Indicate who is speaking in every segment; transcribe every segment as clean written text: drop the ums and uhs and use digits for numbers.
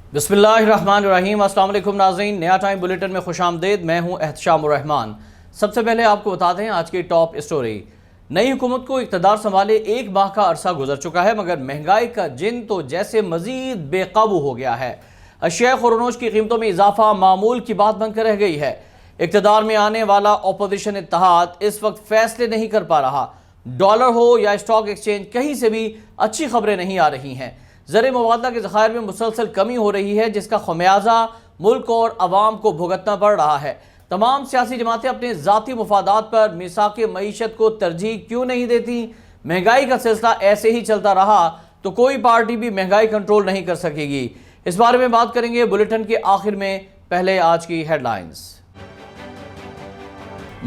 Speaker 1: बिस्मिल्लाहिर्रहमानिर्रहीम। अस्सलाम वालेकुम नाज़रीन, नया टाइम बुलेटिन में खुश आमदीद। मैं हूँ एहतशामुर रहमान। सबसे पहले आपको बता दें आज की टॉप स्टोरी। नई हुकूमत को इक़्तिदार संभाले एक माह का अरसा गुजर चुका है, मगर महंगाई का जिन तो जैसे मजीद बेकाबू हो गया है। अशिया खुरनोश की कीमतों में इजाफा मामूल की बात बनकर रह गई है। इक़्तिदार में आने वाला अपोजिशन इत्तेहाद इस वक्त फैसले नहीं कर पा रहा। डॉलर हो या स्टॉक एक्सचेंज, कहीं से भी अच्छी खबरें नहीं आ रही हैं। ज़र मुबादला के ज़खायर में मुसलसल कमी हो रही है, जिसका खमियाजा मुल्क और अवाम को भुगतना पड़ रहा है। तमाम सियासी जमातें अपने ज़ाती मुफादात पर मिसाक़ मईशत को तरजीह क्यों नहीं देती? महंगाई का सिलसिला ऐसे ही चलता रहा तो कोई पार्टी भी महंगाई कंट्रोल नहीं कर सकेगी। इस बारे में बात करेंगे बुलेटिन के आखिर में। पहले आज की हेडलाइंस।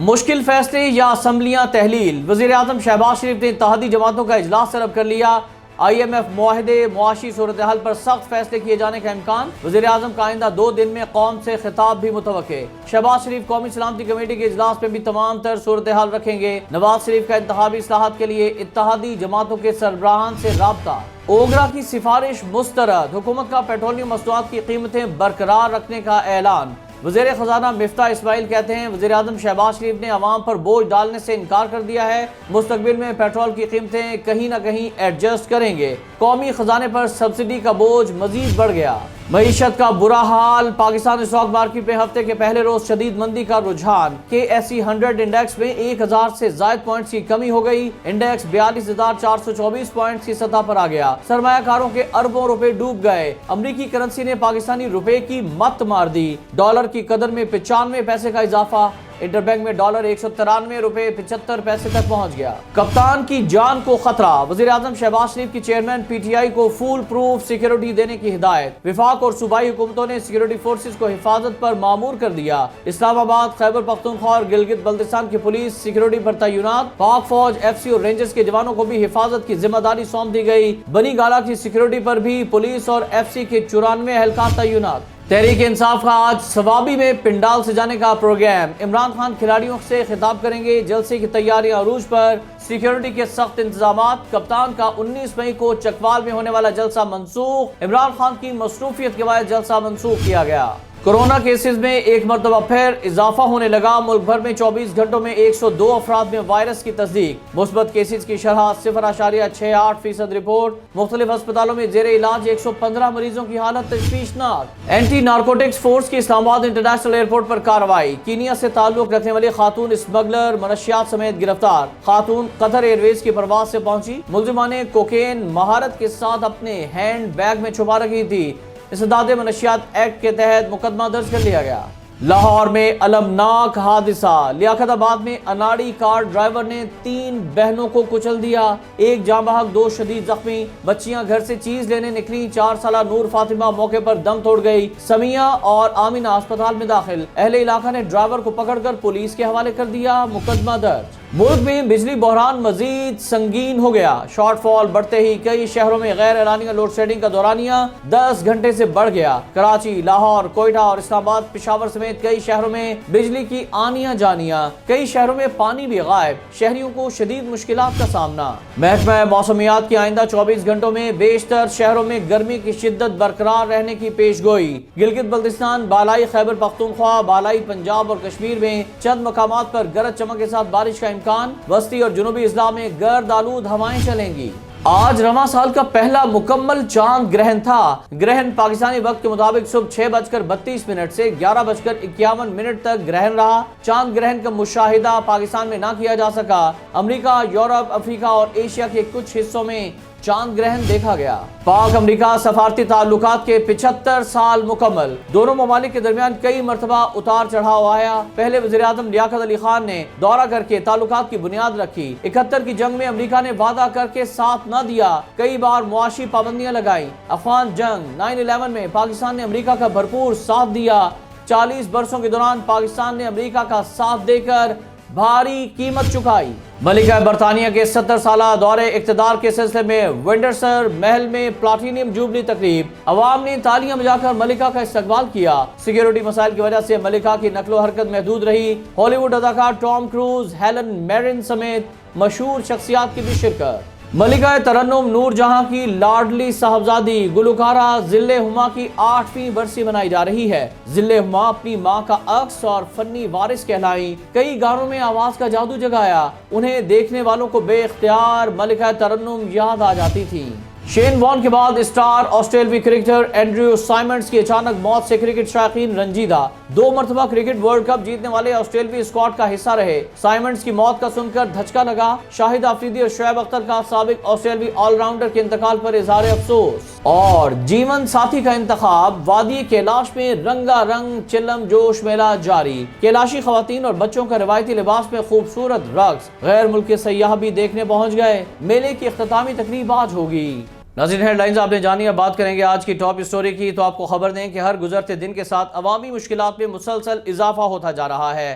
Speaker 1: मुश्किल फैसले या असम्बलियां तहलील। वज़ीर आज़म शहबाज शरीफ ने इत्तेहादी जमातों का इजलास तलब कर लिया। IMF मुआहदे मुआशी सूरत हाल पर सख्त फैसले किए जाने का इम्कान। वज़ीर आज़म का आइंदा 2 दिन में कौम से खिताब भी मुतवक्के। शहबाज शरीफ कौमी सलामती कमेटी के इजलास में भी तमाम तर सूरत हाल रखेंगे। नवाज शरीफ का इंतखाबी इस्लाहात के लिए इत्तेहादी जमातों के सरबराहान से राब्ता। ओगरा की सिफारिश मुस्तरद। हुकूमत का पेट्रोलियम मसनूआत की कीमतें बरकरार रखने का ऐलान। वज़ीर ख़जाना मिफ्ता इस्माइल कहते हैं वज़ीर आज़म शहबाज शरीफ ने अवाम पर बोझ डालने से इनकार कर दिया है। मुस्तकबिल में पेट्रोल की कीमतें कहीं ना कहीं एडजस्ट करेंगे। कौमी खजाने पर सब्सिडी का बोझ मजीद बढ़ गया। मईशत का बुरा हाल। पाकिस्तान स्टॉक मार्केट में हफ्ते के पहले रोज शदीद मंदी का रुझान। KSE 100 इंडेक्स में 1000 से ज़ायद पॉइंट्स की कमी हो गई। इंडेक्स 42,424 पॉइंट्स की सतह पर आ गया। सरमायाकारों के अरबों रुपए डूब गए। अमरीकी करेंसी ने पाकिस्तानी रुपए की मत मार दी। डॉलर की कदर में 95 पैसे का इजाफा। इंटरबैंक में डॉलर 193 रुपए 75 पैसे तक पहुंच गया। कप्तान की जान को खतरा। वज़ीर आज़म शहबाज शरीफ की चेयरमैन PTI को फुल प्रूफ सिक्योरिटी देने की हिदायत। विफाक और सूबाई हुकूमतों ने सिक्योरिटी फोर्सेस को हिफाजत पर मामूर कर दिया। इस्लामाबाद, खैबर पख्तूनख्वा और गिलगित बल्तिस्तान की पुलिस सिक्योरिटी पर तैनात। पाक फौज, FC और रेंजर्स के जवानों को भी हिफाजत की जिम्मेदारी सौंप दी गई। बनी गाला की सिक्योरिटी पर भी पुलिस और FC के 94 एहलकार तैनात। तहरीक इंसाफ का आज सवाबी में पिंडाल से जाने का प्रोग्राम। इमरान खान खिलाड़ियों से खिताब करेंगे। जलसे की तैयारियां अरूज पर। सिक्योरिटी के सख्त इंतजामात। कप्तान का 19 मई को चकवाल में होने वाला जलसा मंसूख। इमरान खान की मसरूफियत के बाद जलसा मंसूख किया गया। कोरोना केसेस में एक मरतबा फिर इजाफा होने लगा। मुल्क भर में 24 घंटों में 102 अफराद में वायरस की तस्दीक। मुस्बत केसेस की शरह 0.68% रिपोर्ट। मुख्तलिफ अस्पतालों में जेर इलाज 115 मरीजों की हालत तशवीशनाक। एंटी नारकोटिक्स फोर्स की इस्लामाबाद इंटरनेशनल एयरपोर्ट पर कार्रवाई। कीनिया से ताल्लुक रखने वाली खातून स्मगलर मनशियात समेत गिरफ्तार। खातून कतर एयरवेज की परवाज से पहुंची। मुलजिमा ने कोकेन महारत के साथ अपने हैंड बैग में छुपा रखी थी। इस्तेदाद मनशियात एक्ट के तहत मुकदमा दर्ज कर लिया गया। लाहौर में अलमनाक हादसा। लियाकताबाद में अनाड़ी कार ड्राइवर ने 3 बहनों को कुचल दिया। एक जाँ बहक, 2 शदीद जख्मी। बच्चियां घर से चीज लेने निकली। 4 साला नूर फातिमा मौके पर दम तोड़ गई। समिया और आमिना अस्पताल में दाखिल। अहले इलाका ने ड्राइवर को पकड़कर पुलिस के हवाले कर दिया। मुकदमा दर्ज। मुल्क में बिजली बहरान मजीद संगीन हो गया। शॉर्टफॉल बढ़ते ही कई शहरों में गैर एलानिया लोड शेडिंग का दौरानिया 10 घंटे से बढ़ गया। कराची, लाहौर, कोयटा और इस्लामाबाद, पेशावर समेत कई शहरों में बिजली की आनिया जानिया। कई शहरों में पानी भी गायब। शहरियों को शदीद मुश्किलात का सामना। महकमा मौसमियात की आइंदा 24 घंटों में बेशतर शहरों में गर्मी की शिद्दत बरकरार रहने की पेशगोई। गिलगित बल्तिस्तान, बालाई खैबर पख्तूनख्वा, बालाई पंजाब और कश्मीर में चंद मकामात पर गरज चमक के साथ बारिश का इम्कान। वस्ती और जुनूबी इस्लाम में गर्द आलूद हवाएं चलेंगी। आज रवां साल का पहला मुकम्मल चांद ग्रहण था। ग्रहण पाकिस्तानी वक्त के मुताबिक सुबह 6:32 से 11:51 तक ग्रहण रहा। चांद ग्रहण का मुशाहिदा पाकिस्तान में ना किया जा सका। अमेरिका, यूरोप, अफ्रीका और एशिया के कुछ हिस्सों में चांद ग्रहण देखा गया। पाक अमेरिका सफारती ताल्लुकात के 75 साल मुकम्मल। दोनों ममालिक के दरमियान कई मरतबा उतार चढ़ाव आया। पहले वज़ीर आज़म लियाकत अली खान ने दौरा करके ताल्लुकात की बुनियाद रखी। 71 की जंग में अमेरिका ने वादा करके साथ न दिया। कई बार मुआशी पाबंदियां लगाई। अफगान जंग, 9/11 में पाकिस्तान ने अमेरिका का भरपूर साथ दिया। 40 बरसों के दौरान पाकिस्तान ने अमेरिका का साथ देकर भारी कीमत चुकाई। मलिका बरतानिया के 70 साला दौरे इक़्तिदार के सिलसिले में विंडसर महल में प्लाटिनियम जुबली तकरीब। अवाम ने तालियां बजाकर मलिका का इस्तकबाल किया। सिक्योरिटी मसाइल की वजह से मलिका की नकलो हरकत महदूद रही। हॉलीवुड अदाकार टॉम क्रूज, हेलन मिरन समेत मशहूर शख्सियात की भी शिरकत। मलिका तरन्नुम नूर जहां की लाडली साहबजादी गुलकारा जिले हुमा की 8वीं बरसी मनाई जा रही है। जिले हुमा अपनी मां का अक्स और फन्नी वारिस कहलाई, कई गानों में आवाज का जादू जगाया। उन्हें देखने वालों को बेख्तियार मलिका तरन्नुम याद आ जाती थी। शेन वॉर्न के बाद स्टार ऑस्ट्रेलवी क्रिकेटर एंड्रयू साइमंड्स की अचानक मौत से क्रिकेट शायकीन रंजीदा। 2 मरतबा क्रिकेट वर्ल्ड कप जीतने वाले ऑस्ट्रेलवी स्क्वाड का हिस्सा रहे। साइमंड्स की मौत का सुनकर धचका लगा। शाहिद अफरीदी और शोएब अख्तर का साबिक ऑस्ट्रेलवी ऑलराउंडर के इंतकाल पर इजहार अफसोस। और जीवन साथी का इंतखाब, वादी कैलाश में रंगारंग चिल्लम जोश मेला जारी। कैलाशी खवातीन और बच्चों का रिवायती लिबास में खूबसूरत रक्स, गैर मुल्की सयाह भी देखने पहुंच गए। मेले की इख्तितामी तकरीब आज होगी। नाज़रीन, हेडलाइंस आपने जानी, अब बात करेंगे आज की टॉप स्टोरी की। तो आपको खबर दें कि हर गुजरते दिन के साथ अवामी मुश्किलात में मुसलसल इजाफा होता जा रहा है।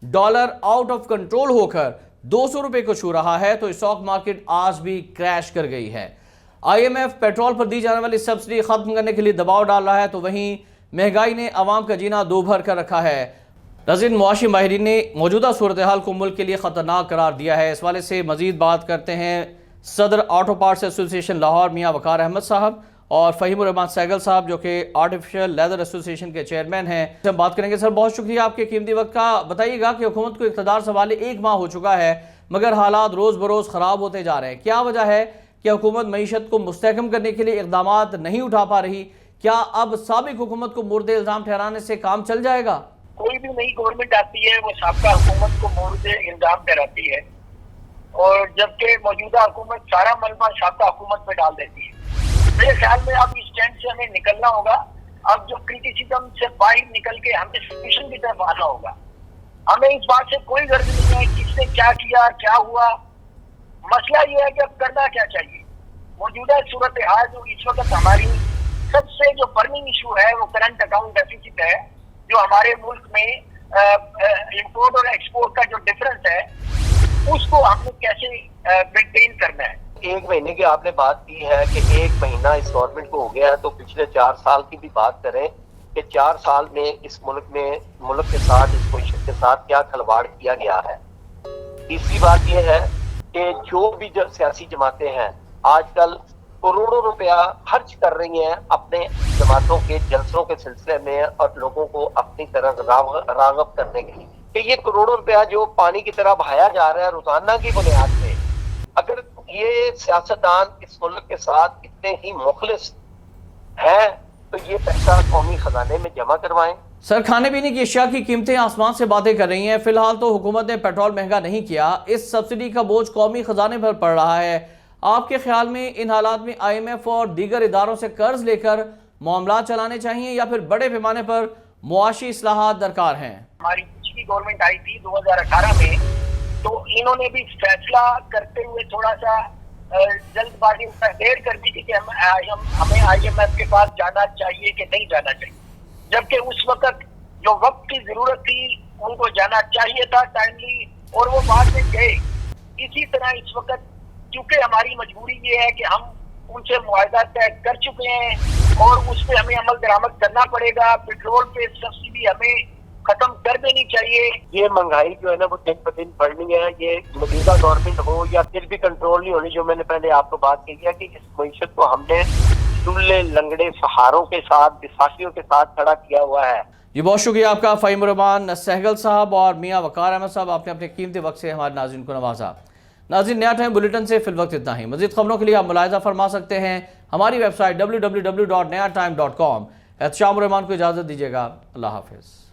Speaker 1: डॉलर आउट ऑफ कंट्रोल होकर 200 रुपए को छू रहा है तो स्टॉक मार्केट आज भी क्रैश कर गई है। IMF पेट्रोल पर दी जाने वाली सब्सिडी खत्म करने के लिए दबाव डाल रहा है तो वहीं महंगाई ने अवाम का जीना दोभर कर रखा है। नाज़रीन, मुआशी माहिरीन ने मौजूदा सूरत हाल को मुल्क के लिए खतरनाक करार दिया है। इस वाले से मजीद बात करते हैं सदर ऑटो पार्ट्स एसोसिएशन लाहौर मियाँ वकार अहमद साहब और फ़हीमुर रहमान सहगल साहब जो कि आर्टिफिशियल लेदर एसोसिएशन के चेयरमैन हैं। हम बात करेंगे। सर, बहुत शुक्रिया आपके कीमती वक्त का। बताइएगा कि हुकूमत को इक़्तिदार संभाले 1 माह हो चुका है मगर हालात रोज़ बरोज़ ख़राब होते जा रहे हैं। क्या वजह है कि हुकूमत मईशत को मुस्तहकम करने के लिए इक़दामात नहीं उठा पा रही? क्या अब साबिक हुकूमत को मुर्दे इल्ज़ाम ठहराने से काम चल जाएगा?
Speaker 2: कोई भी नई गवर्नमेंट आती है वो साबका हुकूमत को मुर्दे इल्ज़ाम ठहराती है और जबकि मौजूदा हुकूमत सारा मलबा साबका हुकूमत पे डाल देती है। मेरे ख्याल में अब इस ट्रेंड से हमें निकलना होगा। अब जो क्रिटिसिज्म से बाहर निकल के हमें सोल्यूशन की तरफ आना होगा। हमें इस बात से कोई गर्ज नहीं है किसने क्या किया, क्या हुआ। मसला ये है कि अब करना क्या चाहिए। मौजूदा सूरत हाल जो इस वक्त हमारी सबसे जो बर्निंग इशू है वो करंट अकाउंट डेफिसिट है, जो हमारे मुल्क में इंपोर्ट और एक्सपोर्ट का जो डिफरेंस है उसको हमने कैसे मेंटेन करना है।
Speaker 3: 1 महीने की आपने बात की है कि 1 महीना इस गवर्नमेंट को हो गया है, तो पिछले 4 साल की भी बात करें कि 4 साल में इस मुल्क के साथ, इस पोजीशन के साथ क्या खिलवाड़ किया गया है। तीसरी बात यह है कि जो भी जो सियासी जमातें हैं आजकल करोड़ों रुपया खर्च कर रही हैं अपने जमातों के जलसों के सिलसिले में और लोगों को अपनी तरफ राग़ब करने के लिए, कि ये करोड़ों रुपया जो पानी की तरह बहाया जा रहा है रोजाना की बुनियाद पे। अगर ये सियासतदान इस मुल्क के साथ इतने ही मुखलिस हैं तो ये पैसा कौमी खजाने में जमा करवाएं।
Speaker 1: सर, खाने पीने की अशिया की कीमतें आसमान से बातें कर रही हैं। फिलहाल तो हुकूमत ने पेट्रोल महंगा नहीं किया, इस सब्सिडी का बोझ कौमी खजाने पर पड़ रहा है। आपके ख्याल में इन हालात में IMF और दीगर इदारों से कर्ज लेकर मामला चलाने चाहिए या फिर बड़े पैमाने पर मुआशी इस्लाहात दरकार हैं?
Speaker 2: हमारी पिछली गवर्नमेंट आई थी 2018 में, तो इन्होंने भी फैसला करते हुए थोड़ा सा जल्दबाजी में देर कर दी थी कि हमें IMF के पास जाना चाहिए कि नहीं जाना चाहिए, जबकि उस वक्त जो वक्त की जरूरत थी उनको जाना चाहिए था टाइमली, और वो बाद में गए। इसी तरह इस वक्त क्योंकि हमारी मजबूरी ये है कि हम उनसे मुआहदा तय कर चुके हैं और उस पर हमें अमल दरामद करना पड़ेगा। पेट्रोल पे सब्सिडी हमें खत्म कर देनी चाहिए।
Speaker 3: ये महंगाई जो है ना वो दिन ब दिन बढ़नी है। ये मौजूदा गवर्नमेंट हो या फिर भी कंट्रोल नहीं होनी। जो मैंने पहले आपको बात की है कि इस मईशत को हमने चूल्हे लंगड़े सहारों के साथ, विसाखियों के साथ खड़ा किया हुआ है।
Speaker 1: जी, बहुत शुक्रिया आपका फ़हीमुर रहमान सहगल साहब और मियाँ वकार अहमद साहब, आपने अपने कीमती वक्त से हमारे नाज़रीन को नवाजा। नाज़रीन, नया टाइम बुलेटिन से फिल वक्त इतना ही। मज़ीद खबरों के लिए आप मुलाहिज़ा फरमा सकते हैं हमारी वेबसाइट www.nayatime.com। एहतिशामुर रहमान को इजाज़त दीजिएगा। अल्लाह हाफ़िज़।